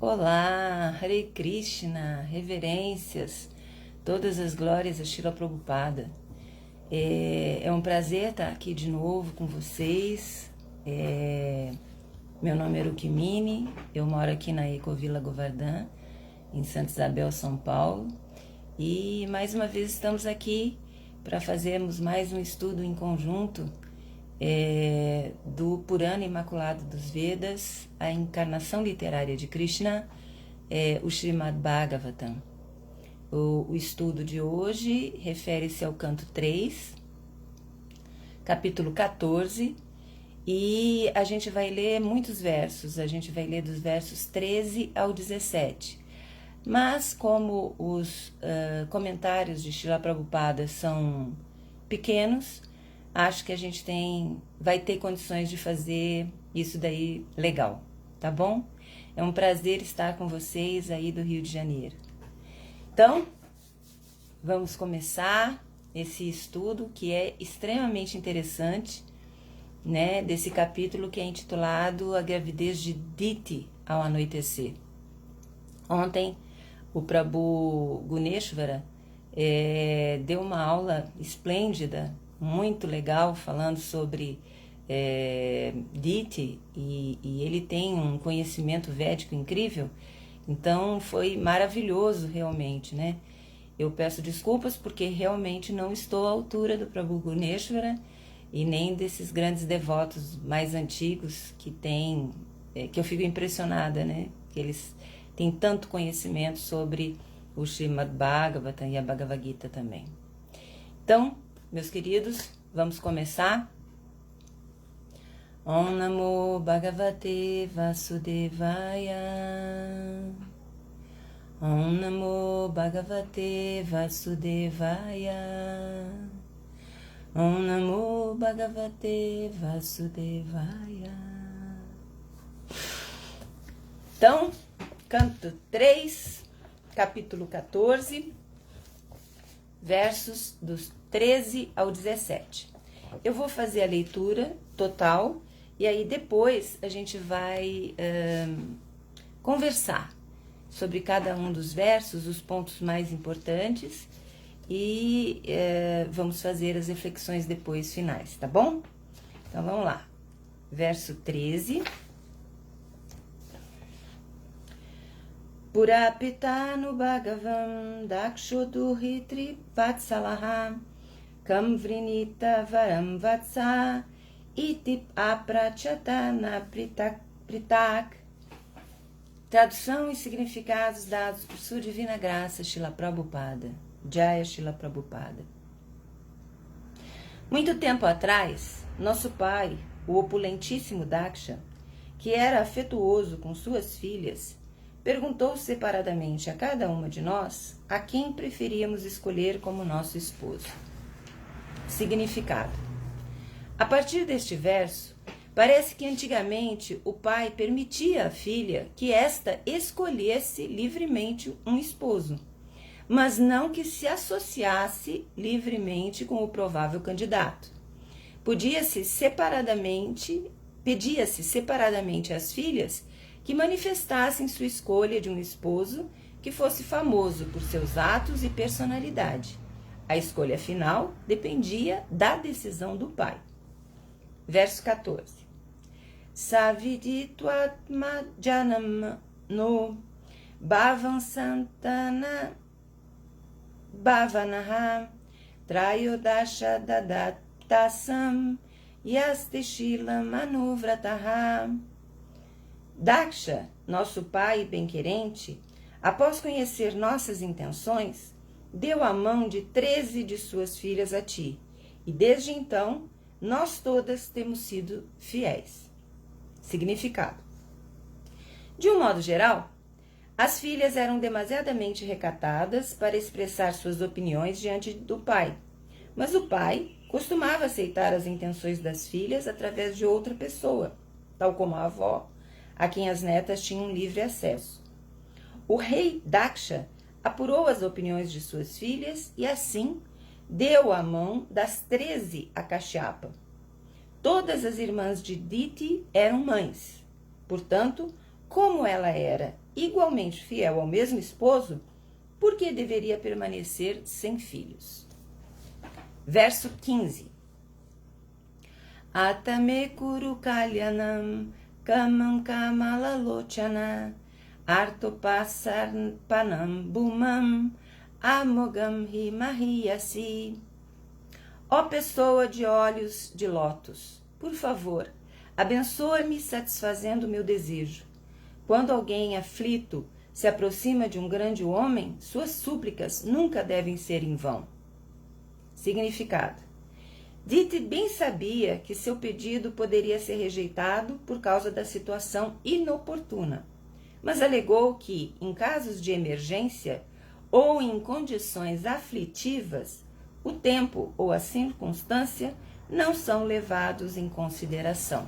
Olá, Hare Krishna, reverências, todas as glórias a Srila Prabhupada. É um prazer estar aqui de novo com vocês. Meu nome é Rukmini, eu moro aqui na Ecovila Govardhan, em Santa Isabel, São Paulo. E mais uma vez estamos aqui para fazermos mais um estudo em conjunto do Purana Imaculado dos Vedas, a encarnação literária de Krishna, o Srimad Bhagavatam. O estudo de hoje refere-se ao canto 3, capítulo 14, e a gente vai ler muitos versos, a gente vai ler dos versos 13 ao 17. Mas como os comentários de Srila Prabhupada são pequenos, acho que a gente vai ter condições de fazer isso daí legal, tá bom? É um prazer estar com vocês aí do Rio de Janeiro. Então, vamos começar esse estudo que é extremamente interessante, né? Desse capítulo que é intitulado A Gravidez de Diti ao Anoitecer. Ontem, o Prabhu Guneshwara deu uma aula esplêndida, muito legal, falando sobre Diti, e ele tem um conhecimento védico incrível, então foi maravilhoso realmente, né? Eu peço desculpas porque realmente não estou à altura do Prabhu Guneshwara e nem desses grandes devotos mais antigos que eu fico impressionada, né? Que eles têm tanto conhecimento sobre o Srimad Bhagavatam e a Bhagavad Gita também. Então, meus queridos, vamos começar. Om Namo Bhagavate Vasudevaya. Om Namo Bhagavate Vasudevaya. Om Namo Bhagavate Vasudevaya. Então, canto 3, capítulo 14, versos dos 13 ao 17. Eu vou fazer a leitura total e aí depois a gente vai conversar sobre cada um dos versos, os pontos mais importantes e vamos fazer as reflexões depois finais, tá bom? Então vamos lá. Verso 13. Purapitanu Bhagavam Dakshodurhitri Vatsalaham Kam Vrinita Varam Vatsa Iti Aprachatana Pritak. Tradução e significados dados por sua divina graça, Srila Prabhupada. Jaya Srila Prabhupada. Muito tempo atrás, nosso pai, o opulentíssimo Daksha, que era afetuoso com suas filhas, perguntou separadamente a cada uma de nós a quem preferíamos escolher como nosso esposo. Significado. A partir deste verso, parece que antigamente o pai permitia à filha que esta escolhesse livremente um esposo, mas não que se associasse livremente com o provável candidato. Pedia-se separadamente às filhas que manifestassem sua escolha de um esposo que fosse famoso por seus atos e personalidade. A escolha final dependia da decisão do pai. Verso 14. Saviditvatma janam no bhavan santana bhavanaha trayodasha dadatasam yastishilam manuvrataha. Daksha, nosso pai bem-querente, após conhecer nossas intenções, deu a mão de 13 de suas filhas a ti, e desde então, nós todas temos sido fiéis. Significado. De um modo geral, as filhas eram demasiadamente recatadas para expressar suas opiniões diante do pai, mas o pai costumava aceitar as intenções das filhas através de outra pessoa, tal como a avó, a quem as netas tinham livre acesso. O rei Daksha apurou as opiniões de suas filhas e, assim, deu a mão das 13 a Kashyapa. Todas as irmãs de Diti eram mães. Portanto, como ela era igualmente fiel ao mesmo esposo, por que deveria permanecer sem filhos? Verso 15. Atame kuru kalyanam kamam kamalalochana artopasarpanam bumam amogam himahiyasi. Ó pessoa de olhos de lótus, por favor, abençoa-me satisfazendo meu desejo. Quando alguém aflito se aproxima de um grande homem, suas súplicas nunca devem ser em vão. Significado. Dite bem sabia que seu pedido poderia ser rejeitado por causa da situação inoportuna, mas alegou que, em casos de emergência ou em condições aflitivas, o tempo ou a circunstância não são levados em consideração.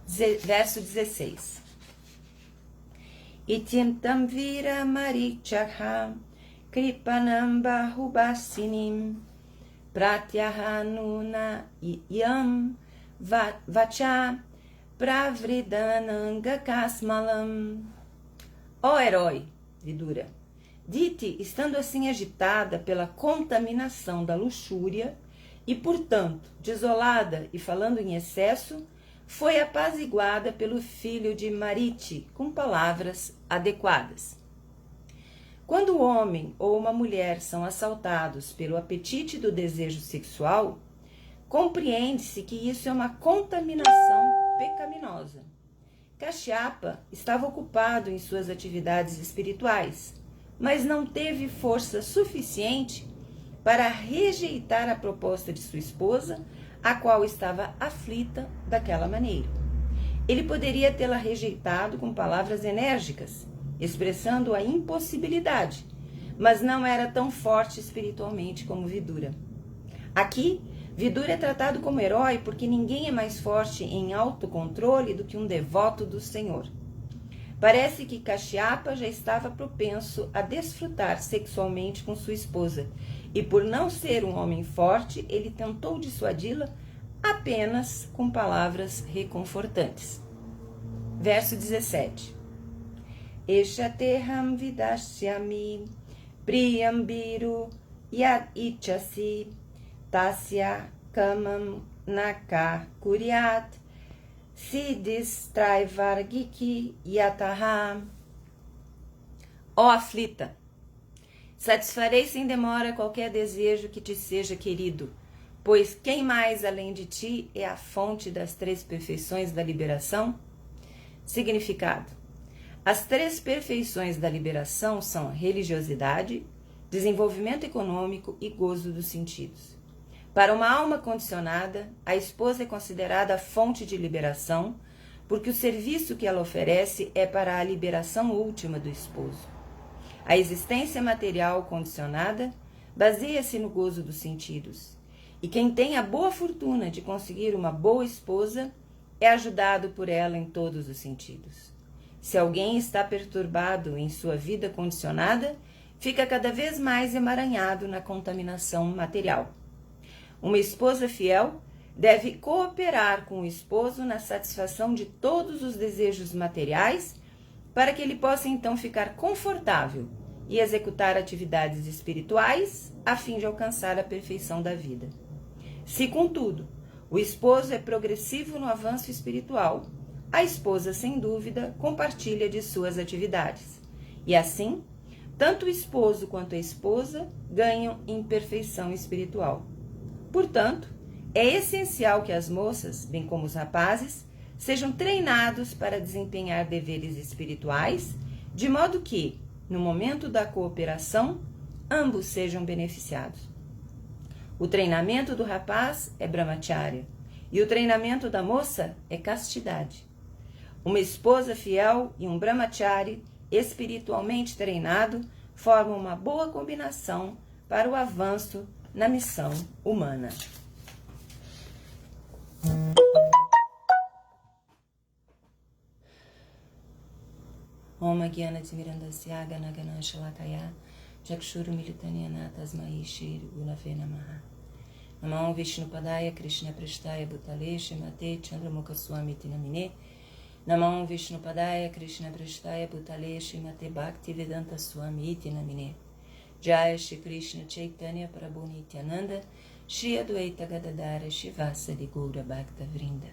Verso 16. Ityam vira marichaha kripanam bahubasinim pratyahanuna yam vacha pravridananga kasmalam. Ó herói, Vidura, Dite, estando assim agitada pela contaminação da luxúria e, portanto, desolada e falando em excesso, foi apaziguada pelo filho de Mariti com palavras adequadas. Quando o homem ou uma mulher são assaltados pelo apetite do desejo sexual, compreende-se que isso é uma contaminação pecaminosa. Kashyapa estava ocupado em suas atividades espirituais, mas não teve força suficiente para rejeitar a proposta de sua esposa, a qual estava aflita daquela maneira. Ele poderia tê-la rejeitado com palavras enérgicas, expressando a impossibilidade, mas não era tão forte espiritualmente como Vidura. Aqui, Vidura é tratado como herói porque ninguém é mais forte em autocontrole do que um devoto do Senhor. Parece que Kashyapa já estava propenso a desfrutar sexualmente com sua esposa, e por não ser um homem forte, ele tentou dissuadi-la apenas com palavras reconfortantes. Verso 17. Eshateham vidashyami priyambiru yad ichasi tasya kamam naka kuryat Sidistraivargiki yataha. Ó aflita, satisfarei sem demora qualquer desejo que te seja querido, pois quem mais além de ti é a fonte das três perfeições da liberação? Significado. As três perfeições da liberação são religiosidade, desenvolvimento econômico e gozo dos sentidos. Para uma alma condicionada, a esposa é considerada a fonte de liberação, porque o serviço que ela oferece é para a liberação última do esposo. A existência material condicionada baseia-se no gozo dos sentidos, e quem tem a boa fortuna de conseguir uma boa esposa é ajudado por ela em todos os sentidos. Se alguém está perturbado em sua vida condicionada, fica cada vez mais emaranhado na contaminação material. Uma esposa fiel deve cooperar com o esposo na satisfação de todos os desejos materiais para que ele possa então ficar confortável e executar atividades espirituais a fim de alcançar a perfeição da vida. Se, contudo, o esposo é progressivo no avanço espiritual, a esposa, sem dúvida, compartilha de suas atividades. E assim, tanto o esposo quanto a esposa ganham em perfeição espiritual. Portanto, é essencial que as moças, bem como os rapazes, sejam treinados para desempenhar deveres espirituais, de modo que, no momento da cooperação, ambos sejam beneficiados. O treinamento do rapaz é brahmacharya e o treinamento da moça é castidade. Uma esposa fiel e um brahmachari espiritualmente treinado formam uma boa combinação para o avanço na missão humana. Om Gyana Timirandasya Gana Gana Shalakaya Jakshuru Militanyana Tasmai Shri Gunave Namaha. Namah Vishnu Padaya Krishna Prestaya Bhutale Shemate Chandramukha Swami Tinamine Namam Vishnupadaya Krishna Prashtaya Bhutale Srimate Bhaktivedanta Swami Iti Namine. Jai Shri Krishna Chaitanya Prabhu Nityananda Shri Adwaita Gadadara Shivasadi Gaura Bhakta Vrinda.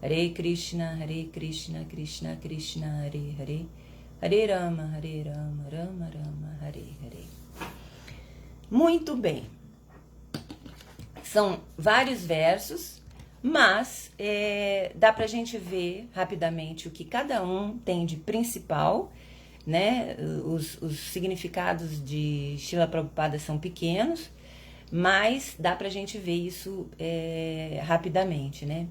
Hare Krishna, Krishna Krishna, Hare Hare, Hare Rama, Rama Rama, Hare Hare. Muito bem. São vários versos, mas dá pra gente ver rapidamente o que cada um tem de principal, né? Os significados de Srila Prabhupada são pequenos, mas dá pra gente ver isso rapidamente, né?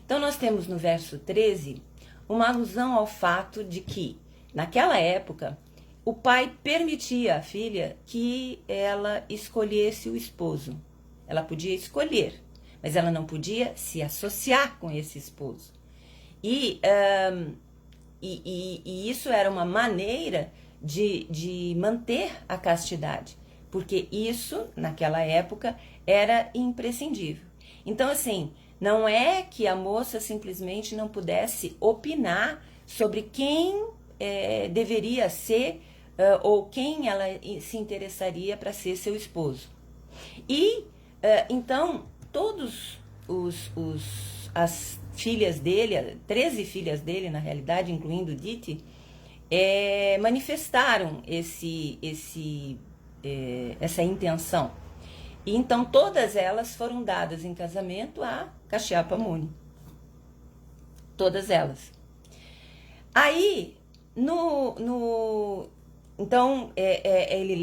Então nós temos no verso 13 uma alusão ao fato de que, naquela época, o pai permitia à filha que ela escolhesse o esposo. Ela podia escolher, mas ela não podia se associar com esse esposo. E isso era uma maneira de manter a castidade, porque isso, naquela época, era imprescindível. Então, assim, não é que a moça simplesmente não pudesse opinar sobre quem deveria ser ou quem ela se interessaria para ser seu esposo. E, então, todos as filhas dele, 13 filhas dele, na realidade, incluindo Diti, manifestaram essa intenção. E então todas elas foram dadas em casamento a Kashyapa Muni. Todas elas. Aí, então, ele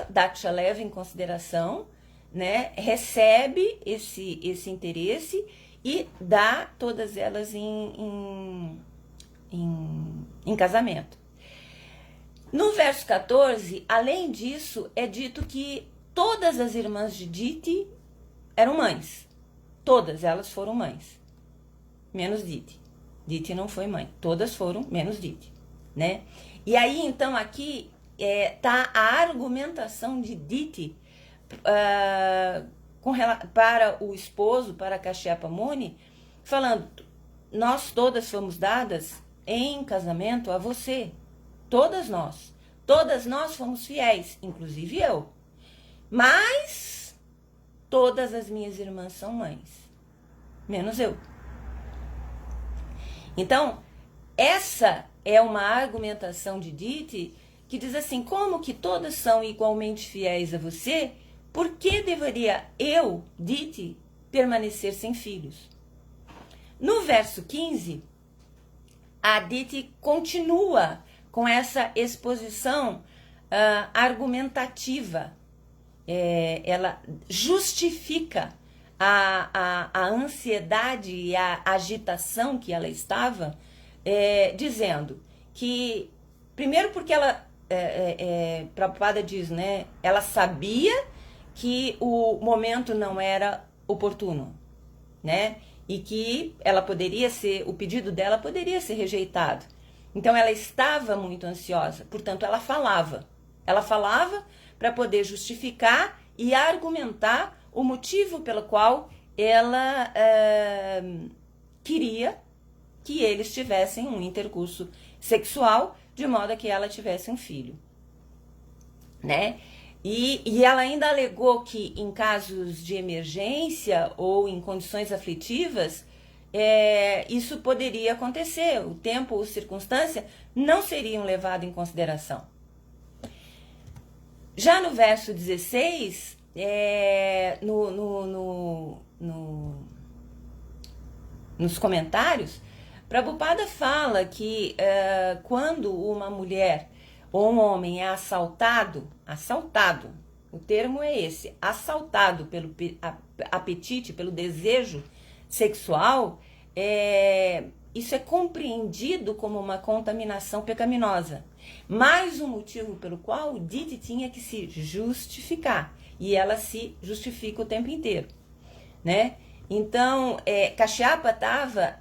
Daksha leva em consideração, né, recebe esse interesse e dá todas elas em casamento. No verso 14, além disso, é dito que todas as irmãs de Diti eram mães. Todas elas foram mães. Menos Diti. Diti não foi mãe. Todas foram, menos Diti, né? E aí, então, aqui tá a argumentação de Diti para o esposo, para Kashyapa Muni, falando: nós todas fomos dadas em casamento a você. Todas nós fomos fiéis, inclusive eu. Mas todas as minhas irmãs são mães, menos eu. Então, essa é uma argumentação de Diti que diz assim: como que todas são igualmente fiéis a você, por que deveria eu, Diti, permanecer sem filhos? No verso 15, a Diti continua com essa exposição argumentativa. Ela justifica a ansiedade e a agitação que ela estava, dizendo que, primeiro porque ela, Prabhupada diz, né, ela sabia que o momento não era oportuno, né, e que o pedido dela poderia ser rejeitado. Então ela estava muito ansiosa, portanto ela falava para poder justificar e argumentar o motivo pelo qual ela queria que eles tivessem um intercurso sexual, de modo que ela tivesse um filho, né? E ela ainda alegou que em casos de emergência ou em condições aflitivas, isso poderia acontecer, o tempo ou circunstância não seriam levados em consideração. Já no verso 16, nos comentários, Prabhupada fala que quando uma mulher ou um homem é assaltado, o termo é esse, assaltado pelo apetite, pelo desejo sexual, isso é compreendido como uma contaminação pecaminosa. Mais um motivo pelo qual Diti tinha que se justificar. E ela se justifica o tempo inteiro, né? Então, Kashyapa estava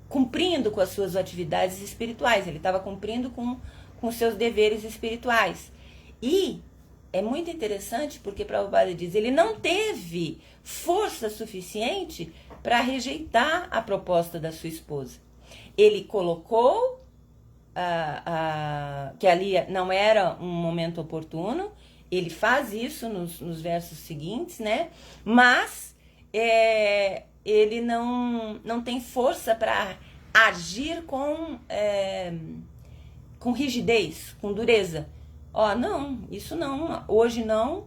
cumprindo com as suas atividades espirituais. Ele estava cumprindo com seus deveres espirituais. E é muito interessante porque Prabhupada diz, ele não teve força suficiente para rejeitar a proposta da sua esposa. Ele colocou que ali não era um momento oportuno, ele faz isso nos versos seguintes, né? Mas ele não tem força para agir com rigidez, com dureza. Não, isso não, hoje não,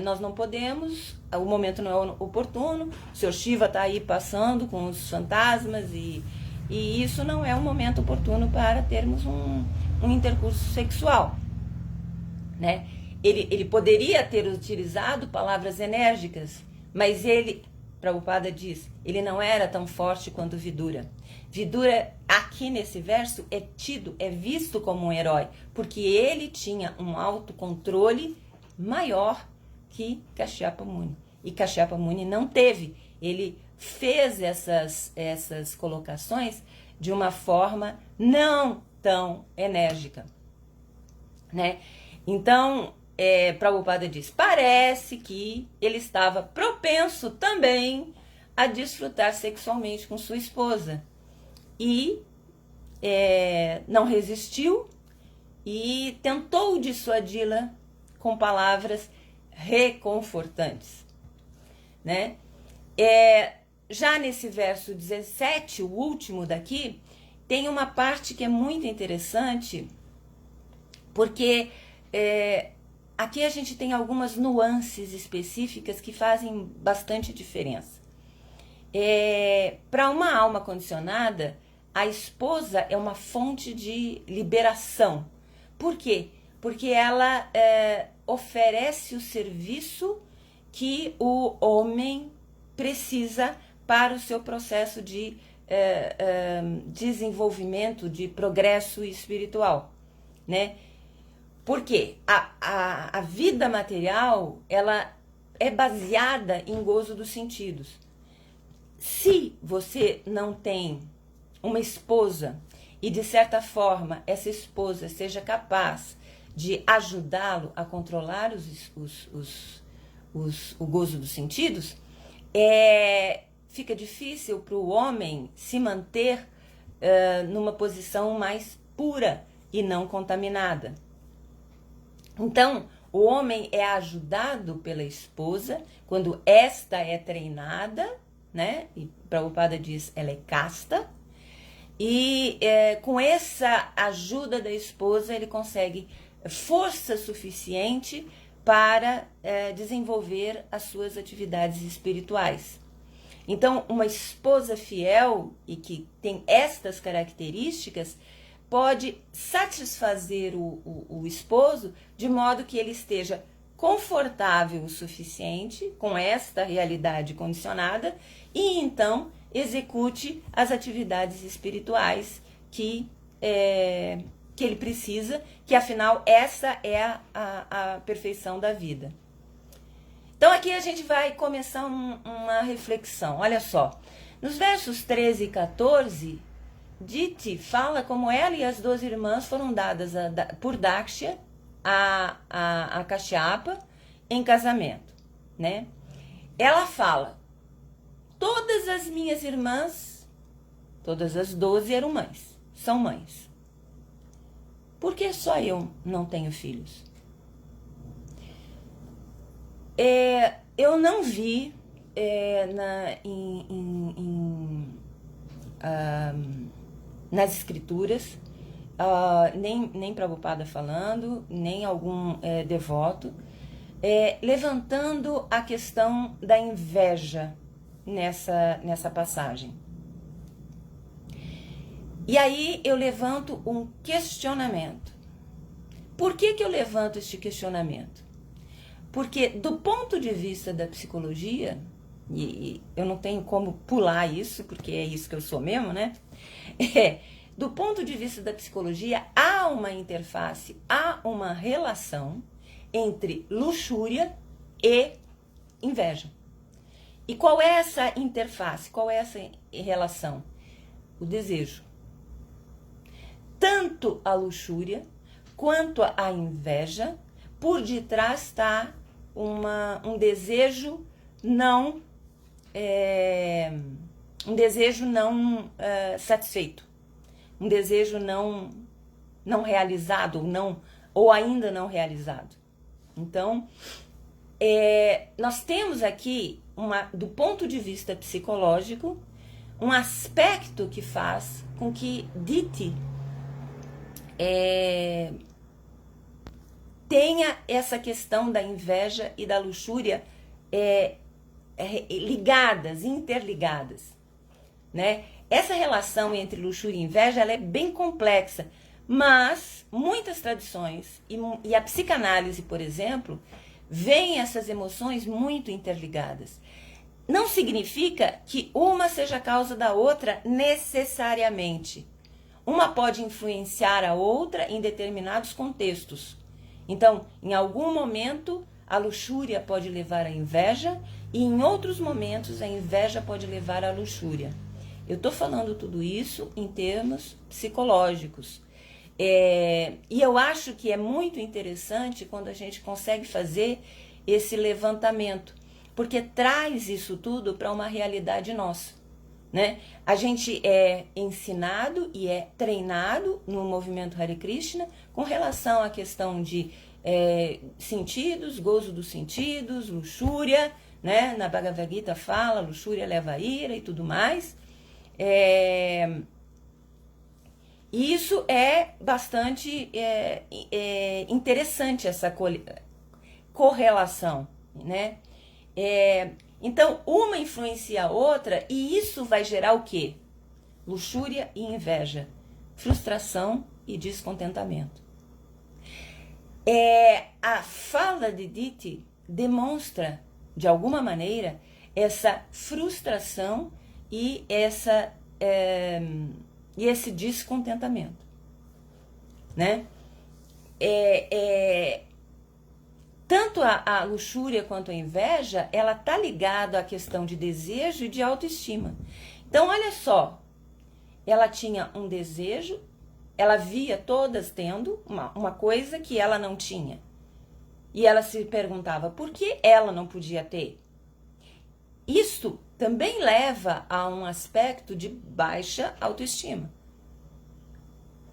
nós não podemos, o momento não é oportuno, o Sr. Shiva está aí passando com os fantasmas e isso não é um momento oportuno para termos um intercurso sexual, né? Ele poderia ter utilizado palavras enérgicas, mas Prabhupada diz, ele não era tão forte quanto Vidura. Vidura, aqui nesse verso, é visto como um herói, porque ele tinha um autocontrole maior que Kashyapa Muni. E Kashyapa Muni não teve. Ele fez essas colocações de uma forma não tão enérgica, né? Então, Prabhupada diz, parece que ele estava propenso também a desfrutar sexualmente com sua esposa. E não resistiu e tentou dissuadi-la com palavras reconfortantes, né? Já nesse verso 17, o último daqui, tem uma parte que é muito interessante, porque aqui a gente tem algumas nuances específicas que fazem bastante diferença. Para uma alma condicionada, a esposa é uma fonte de liberação. Por quê? Porque ela oferece o serviço que o homem precisa para o seu processo de desenvolvimento, de progresso espiritual, né? Porque a vida material, ela é baseada em gozo dos sentidos. Se você não tem uma esposa e, de certa forma, essa esposa seja capaz de ajudá-lo a controlar o gozo dos sentidos, fica difícil para o homem se manter numa posição mais pura e não contaminada. Então, o homem é ajudado pela esposa quando esta é treinada, né? E Prabhupada diz, ela é casta. E com essa ajuda da esposa, ele consegue força suficiente para desenvolver as suas atividades espirituais. Então, uma esposa fiel e que tem estas características pode satisfazer o esposo de modo que ele esteja confortável o suficiente com esta realidade condicionada e então execute as atividades espirituais que ele precisa, que afinal essa é a perfeição da vida. Então aqui a gente vai começar uma reflexão. Olha só, nos versos 13 e 14, Diti fala como ela e as 12 irmãs foram dadas por Dakshya a Kashyapa em casamento, né? Ela fala, todas as minhas irmãs, todas as 12 eram mães, são mães. Por que só eu não tenho filhos? Eu não vi nas escrituras, nem Prabhupada falando, nem algum devoto, levantando a questão da inveja nessa passagem. E aí eu levanto um questionamento. Por que eu levanto este questionamento? Porque do ponto de vista da psicologia, e eu não tenho como pular isso, porque é isso que eu sou mesmo, né? Do ponto de vista da psicologia, há uma interface, há uma relação entre luxúria e inveja. E qual é essa interface? Qual é essa relação? O desejo. Tanto a luxúria quanto a inveja por detrás está um desejo não satisfeito, um desejo não realizado ou ainda não realizado. Então, nós temos aqui, do ponto de vista psicológico, um aspecto que faz com que Diti tenha essa questão da inveja e da luxúria interligadas, né? Essa relação entre luxúria e inveja, ela é bem complexa, mas muitas tradições e a psicanálise, por exemplo, veem essas emoções muito interligadas. Não significa que uma seja causa da outra necessariamente. Uma pode influenciar a outra em determinados contextos. Então, em algum momento, a luxúria pode levar à inveja e em outros momentos a inveja pode levar à luxúria. Eu estou falando tudo isso em termos psicológicos. E eu acho que é muito interessante quando a gente consegue fazer esse levantamento, porque traz isso tudo para uma realidade nossa, né? A gente é ensinado e é treinado no movimento Hare Krishna com relação à questão de sentidos, gozo dos sentidos, luxúria, né? Na Bhagavad Gita fala, luxúria leva a ira e tudo mais. E isso é bastante interessante, essa correlação, né? Então, uma influencia a outra e isso vai gerar o quê? Luxúria e inveja, frustração e descontentamento. A fala de Diti demonstra, de alguma maneira, essa frustração e esse descontentamento, né? Tanto a luxúria quanto a inveja, ela tá ligada à questão de desejo e de autoestima. Então, olha só, ela tinha um desejo, ela via todas tendo uma coisa que ela não tinha. E ela se perguntava por que ela não podia ter. Isso também leva a um aspecto de baixa autoestima.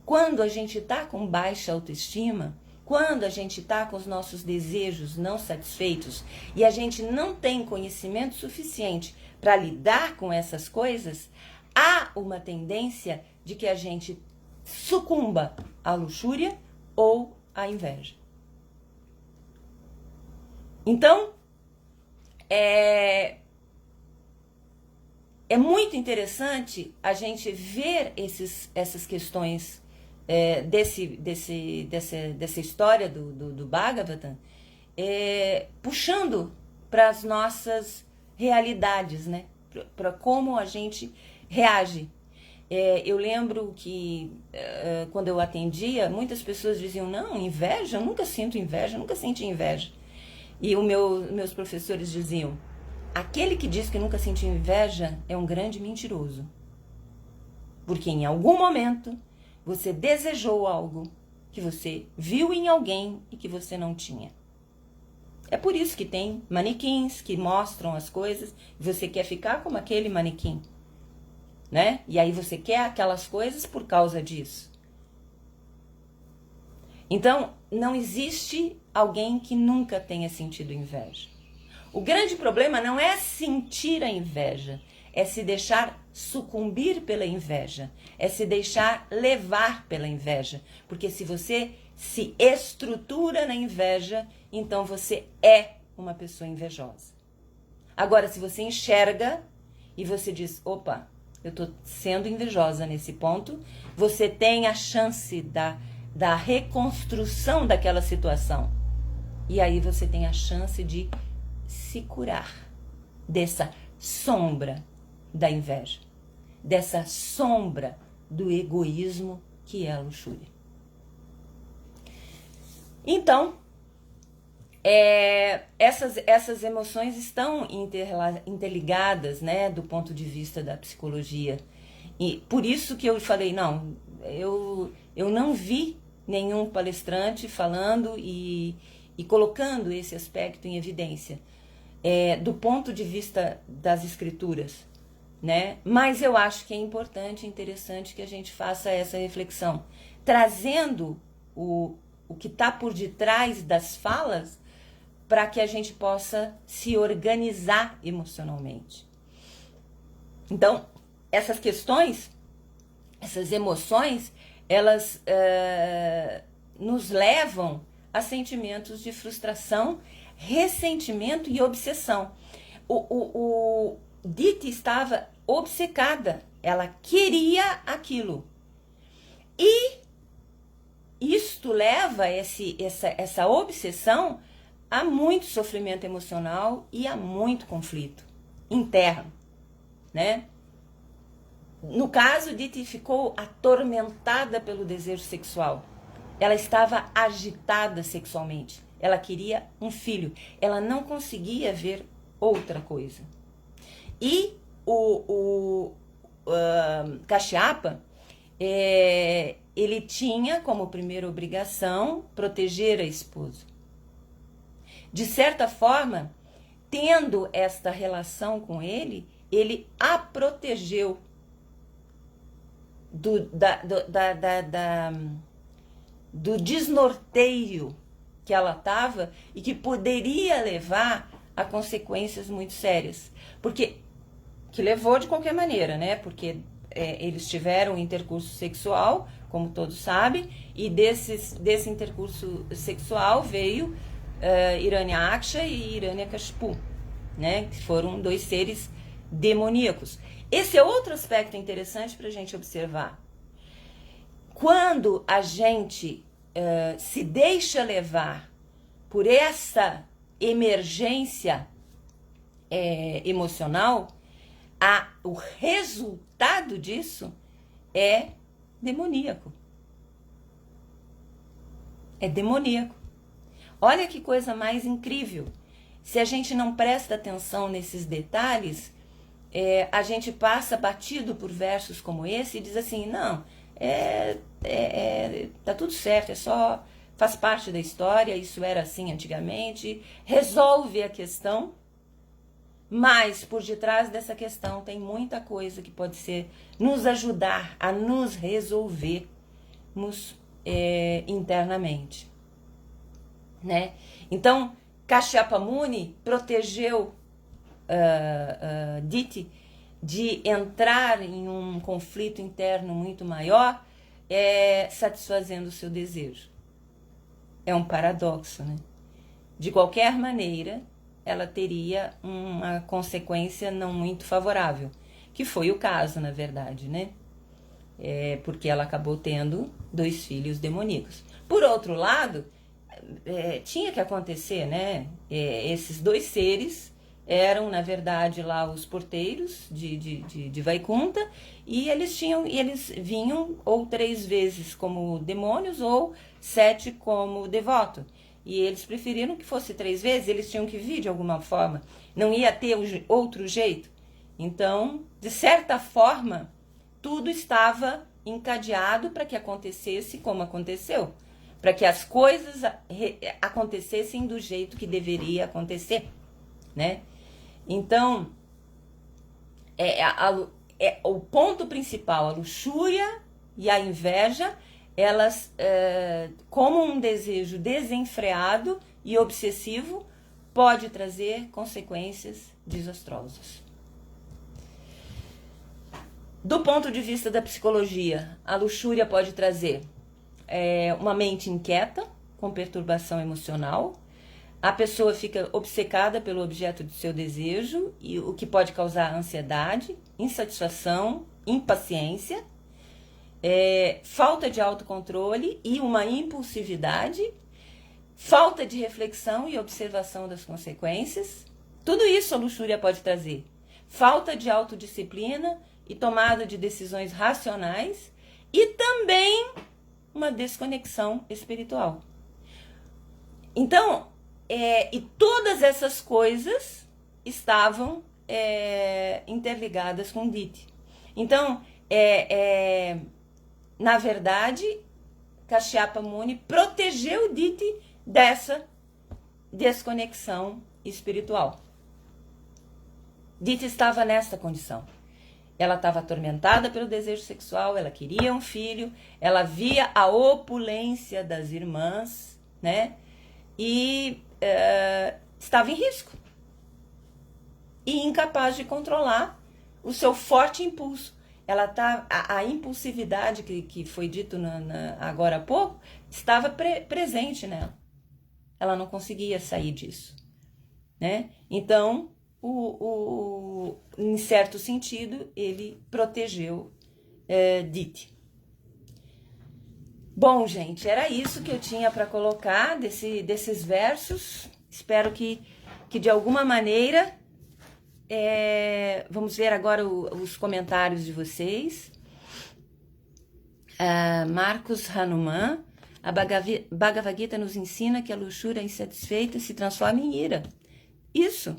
Quando a gente está com baixa autoestima, quando a gente está com os nossos desejos não satisfeitos e a gente não tem conhecimento suficiente para lidar com essas coisas, há uma tendência de que a gente sucumba à luxúria ou à inveja. Então, é muito interessante a gente ver essas questões dessa história do Bhagavatam, puxando para as nossas realidades, né? Para como a gente reage. Eu lembro que quando eu atendia, muitas pessoas diziam, não, inveja, eu nunca sinto inveja, eu nunca senti inveja. E meus professores diziam, aquele que diz que nunca sentiu inveja é um grande mentiroso. Porque em algum momento você desejou algo que você viu em alguém e que você não tinha. É por isso que tem manequins que mostram as coisas e você quer ficar como aquele manequim, né? E aí você quer aquelas coisas por causa disso. Então, não existe alguém que nunca tenha sentido inveja. O grande problema não é sentir a inveja, é se deixar sucumbir pela inveja, é se deixar levar pela inveja. Porque se você se estrutura na inveja, então você é uma pessoa invejosa. Agora, se você enxerga e você diz, opa, eu estou sendo invejosa nesse ponto, você tem a chance da reconstrução daquela situação. E aí você tem a chance de se curar dessa sombra da inveja, dessa sombra do egoísmo que é a luxúria. Então, essas emoções estão interligadas, né, do ponto de vista da psicologia. E por isso que eu falei, não, eu não vi nenhum palestrante falando e e colocando esse aspecto em evidência, do ponto de vista das escrituras, né? Mas eu acho que é importante e interessante que a gente faça essa reflexão, trazendo o que está por detrás das falas, para que a gente possa se organizar emocionalmente. Então, essas questões, essas emoções, elas nos levam a sentimentos de frustração, ressentimento e obsessão. O Diti estava obcecada, ela queria aquilo. E isto leva essa obsessão a muito sofrimento emocional e a muito conflito interno, né? No caso, Diti ficou atormentada pelo desejo sexual. Ela estava agitada sexualmente. Ela queria um filho. Ela não conseguia ver outra coisa. E o Kashyapa, ele tinha como primeira obrigação proteger a esposa. De certa forma, tendo esta relação com ele a protegeu do desnorteio que ela estava e que poderia levar a consequências muito sérias. Porque, que levou de qualquer maneira, né? Porque eles tiveram intercurso sexual, como todos sabem, e desse intercurso sexual veio Hiranyaksha e Hiranyakashipu, né? Que foram 2 seres demoníacos. Esse é outro aspecto interessante para a gente observar. Quando a gente se deixa levar por essa emergência emocional, o resultado disso é demoníaco. É demoníaco. Olha que coisa mais incrível. Se a gente não presta atenção nesses detalhes, a gente passa batido por versos como esse e diz assim, não, tá tudo certo, faz parte da história, isso era assim antigamente, resolve a questão, mas por detrás dessa questão tem muita coisa que pode nos ajudar a nos resolvermos internamente, né? Então, Kashyapa Muni protegeu Diti de entrar em um conflito interno muito maior, satisfazendo o seu desejo. É um paradoxo, né? De qualquer maneira, ela teria uma consequência não muito favorável, que foi o caso, na verdade, né? Porque ela acabou tendo 2 filhos demoníacos. Por outro lado, tinha que acontecer, né? Esses 2 seres eram, na verdade, lá os porteiros de Vaikunta, e eles vinham ou 3 vezes como demônios ou 7 como devoto. E eles preferiram que fosse 3 vezes, eles tinham que vir de alguma forma. Não ia ter outro jeito. Então, de certa forma, tudo estava encadeado para que acontecesse como aconteceu. Para que as coisas acontecessem do jeito que deveria acontecer, né? Então, o ponto principal, a luxúria e a inveja, elas, como um desejo desenfreado e obsessivo, pode trazer consequências desastrosas. Do ponto de vista da psicologia, a luxúria pode trazer uma mente inquieta, com perturbação emocional. A pessoa fica obcecada pelo objeto do seu desejo, e o que pode causar ansiedade, insatisfação, impaciência, falta de autocontrole e uma impulsividade, falta de reflexão e observação das consequências. Tudo isso a luxúria pode trazer. Falta de autodisciplina e tomada de decisões racionais, e também uma desconexão espiritual. Então, e todas essas coisas estavam interligadas com Diti. Então, na verdade, Kashyapa Muni protegeu Diti dessa desconexão espiritual. Dita estava nesta condição. Ela estava atormentada pelo desejo sexual, ela queria um filho, ela via a opulência das irmãs, né? E estava em risco. E incapaz de controlar o seu forte impulso. Ela tá, a impulsividade que foi dito agora há pouco estava presente nela. Ela não conseguia sair disso, né? Então, em certo sentido, ele protegeu Dite. Bom, gente, era isso que eu tinha para colocar desses versos. Espero que de alguma maneira... vamos ver agora os comentários de vocês. Marcos Hanuman, a Bhagavad Gita nos ensina que a luxúria insatisfeita se transforma em ira. Isso,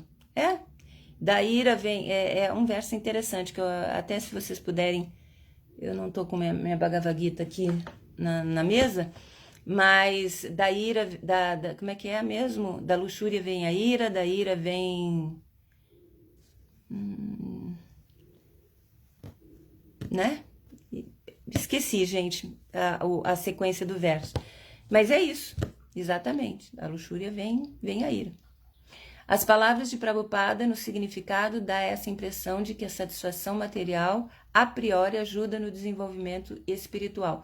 Da ira vem, é um verso interessante, que eu, até se vocês puderem, eu não estou com minha Bhagavad Gita aqui na mesa, mas da ira, como é que é mesmo? Da luxúria vem a ira, da ira vem... né? Esqueci, gente, a sequência do verso. Mas é isso, exatamente. A luxúria vem a ira. As palavras de Prabhupada, no significado, dá essa impressão de que a satisfação material, a priori, ajuda no desenvolvimento espiritual.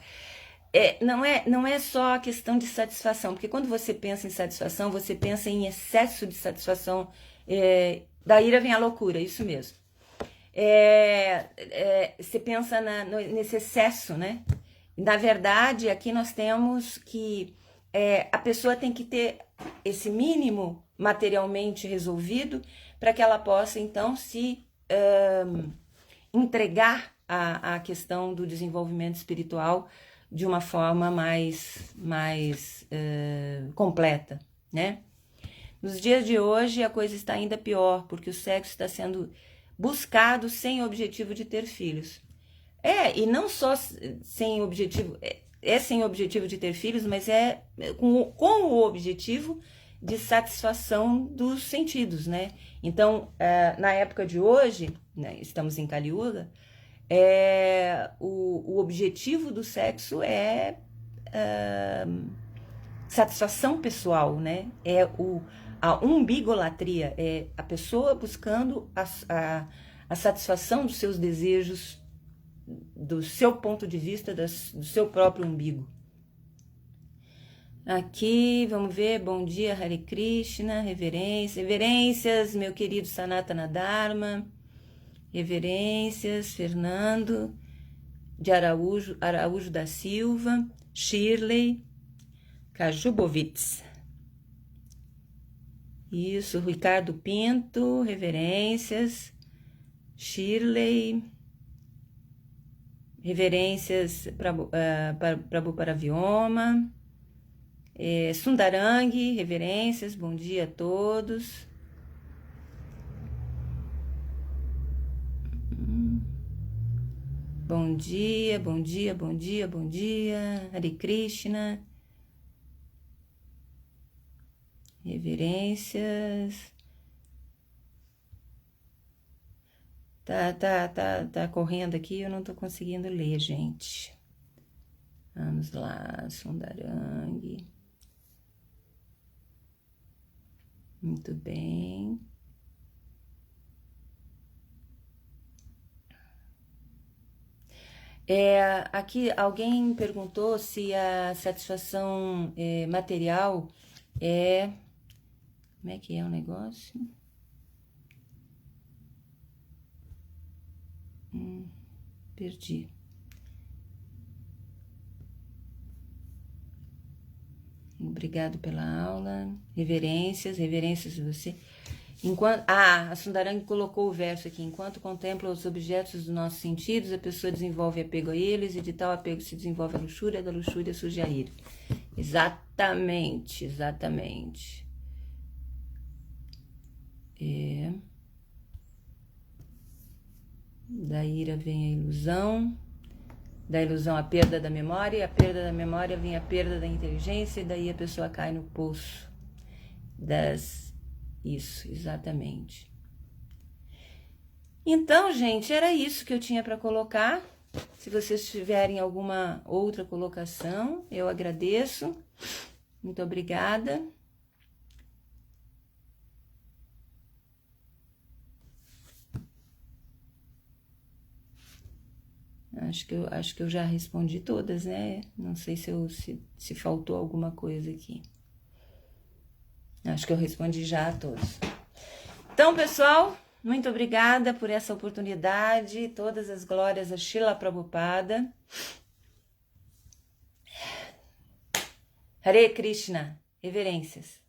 Não é só a questão de satisfação, porque quando você pensa em satisfação, você pensa em excesso de satisfação. Da ira vem a loucura, isso mesmo. Você pensa nesse excesso, né? Na verdade, aqui nós temos que a pessoa tem que ter esse mínimo materialmente resolvido para que ela possa, então, se entregar à questão do desenvolvimento espiritual de uma forma mais completa, né? Nos dias de hoje, a coisa está ainda pior, porque o sexo está sendo buscado sem o objetivo de ter filhos. E não só sem objetivo, sem o objetivo de ter filhos, mas com o objetivo de satisfação dos sentidos, né? Então, na época de hoje, né, estamos em Kali Yuga, o objetivo do sexo é satisfação pessoal, né? A umbigolatria, é a pessoa buscando a satisfação dos seus desejos, do seu ponto de vista, do seu próprio umbigo. Aqui, vamos ver, bom dia, Hare Krishna, reverências, meu querido Sanatana Dharma, reverências, Fernando de Araújo da Silva, Shirley Kajubovitz. Isso, Ricardo Pinto, reverências, Shirley, reverências para Vioma, Sundarang, reverências, bom dia a todos. Bom dia, bom dia, bom dia, bom dia, Hare Krishna. Reverências. Tá correndo aqui, eu não tô conseguindo ler, gente. Vamos lá, Sundarang. Muito bem. Aqui alguém perguntou se a satisfação material como é que é o negócio? Perdi. Obrigado pela aula. Reverências de você. A Sundarang colocou o verso aqui. Enquanto contempla os objetos dos nossos sentidos, a pessoa desenvolve apego a eles, e de tal apego se desenvolve a luxúria, da luxúria surge a ira. Exatamente. Da ira vem a ilusão, da ilusão a perda da memória, e a perda da memória vem a perda da inteligência, e daí a pessoa cai no poço. Isso, exatamente. Então, gente, era isso que eu tinha para colocar. Se vocês tiverem alguma outra colocação, eu agradeço. Muito obrigada. Acho que eu já respondi todas, né? Não sei se faltou alguma coisa aqui. Acho que eu respondi já a todos. Então, pessoal, muito obrigada por essa oportunidade. Todas as glórias a Srila Prabhupada. Hare Krishna. Reverências.